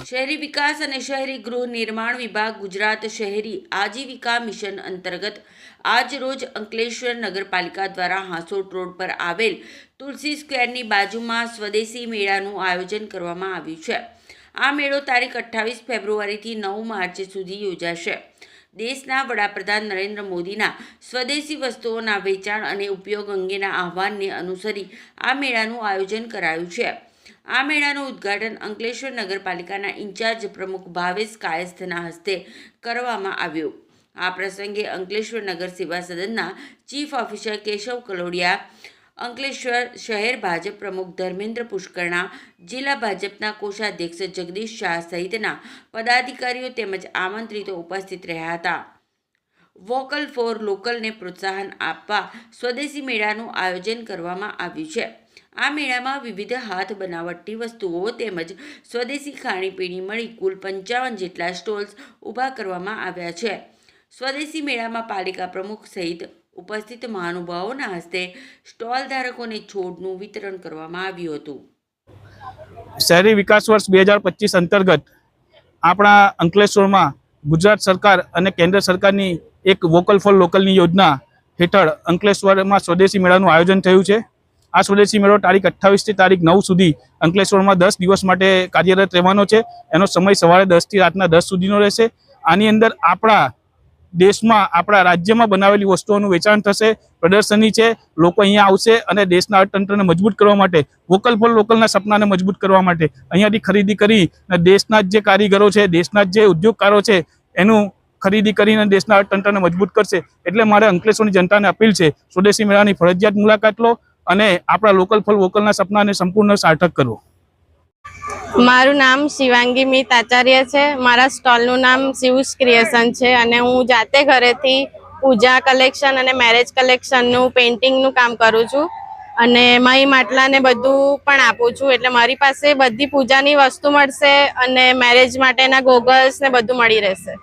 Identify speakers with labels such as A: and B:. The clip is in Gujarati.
A: શહેરી વિકાસ અને શહેરી ગૃહ નિર્માણ વિભાગ ગુજરાત શહેરી આજીવિકા મિશન અંતર્ગત આજ રોજ અંકલેશ્વર નગરપાલિકા દ્વારા હાંસોટ રોડ પર આવેલ તુલસી સ્ક્વેરની બાજુમાં સ્વદેશી મેળાનું આયોજન કરવામાં આવ્યું છે। આ મેળો તારીખ 28 ફેબ્રુઆરીથી 9 માર્ચ સુધી યોજાશે। દેશના વડાપ્રધાન નરેન્દ્ર મોદીના સ્વદેશી વસ્તુઓના વેચાણ અને ઉપયોગ અંગેના આહવાનને અનુસરી આ મેળાનું આયોજન કરાયું છે। આ મેળાનું ઉદ્ઘાટન અંકલેશ્વર નગરપાલિકાના ઇન્ચાર્જ પ્રમુખ ભાવેશ કાયસ્થના હસ્તે કરવામાં આવ્યું। આ પ્રસંગે અંકલેશ્વર નગર સેવા સદનના ચીફ ઓફિસર કેશવ કલોડિયા, અંકલેશ્વર શહેર ભાજપ પ્રમુખ ધર્મેન્દ્ર પુષ્કરણા, જિલ્લા ભાજપના કોષાધ્યક્ષ જગદીશ શાહ સહિતના પદાધિકારીઓ તેમજ આમંત્રિતો ઉપસ્થિત રહ્યા હતા। વોકલ ફોર લોકલને પ્રોત્સાહન આપવા સ્વદેશી મેળાનું આયોજન કરવામાં આવ્યું છે। આ મેળામાં વિવિધ હાથ બનાવટની વસ્તુઓ તેમજ સ્વદેશી ખાણીપીણી મળી કુલ 55 જેટલા સ્ટોલ્સ ઊભા કરવામાં આવ્યા છે। સ્વદેશી મેળામાં પાલિકા પ્રમુખ સહિત ઉપસ્થિત મહાનુભાવોના હસ્તે સ્ટોલ ધારકોને છોડનું વિતરણ કરવામાં આવ્યું હતું।
B: શહેરી વિકાસ વર્ષ 2025 અંતર્ગત આપણા અંકલેશ્વરમાં ગુજરાત સરકાર અને કેન્દ્ર સરકારની એક વોકલ ફોર લોકલની યોજના હેઠળ અંકલેશ્વરમાં સ્વદેશી મેળાનું આયોજન થયું છે। આ સ્વદેશી મેળો તારીખ 28 થી તારીખ 9 સુધી અંકલેશ્વરમાં 10 દિવસ માટે કાર્યરત રહેવાનો છે। એનો સમય સવારે 10 થી રાતના 10 સુધીનો રહેશે। આની અંદર આપણા દેશમાં આપણા રાજ્યમાં બનાવેલી વસ્તુઓનું વેચાણ થશે, પ્રદર્શની છે, લોકો અહીંયા આવશે અને દેશના અર્થતંત્રને મજબૂત કરવા માટે, વોકલ ફોર લોકલના સપનાને મજબૂત કરવા માટે અહીંયાથી ખરીદી કરી દેશના જે કારીગરો છે, દેશના જે ઉદ્યોગકારો છે એનું ખરીદી કરીને દેશના અર્થતંત્રને મજબૂત કરશે। એટલે મારે અંકલેશ્વરની જનતાને અપીલ છે, સ્વદેશી મેળાની ફરજિયાત મુલાકાત લો અને આપણા લોકલ ફોર વોકલના સપનાને સંપૂર્ણ સાર્થક કરો।
C: મારું નામ શિવાંગી મિત આચાર્ય છે। મારા સ્ટોલનું નામ શિવ્સ ક્રિએશન છે અને હું જાતે ઘરેથી પૂજા કલેક્શન અને મેરેજ કલેક્શનનું પેઇન્ટિંગનું કામ કરું છું અને મહી માટલાને બધું પણ આપું છું। એટલે મારી પાસે બધી પૂજાની વસ્તુ મળશે અને મેરેજ માટેના ગોગલ્સ ને બધું મળી રહેશે।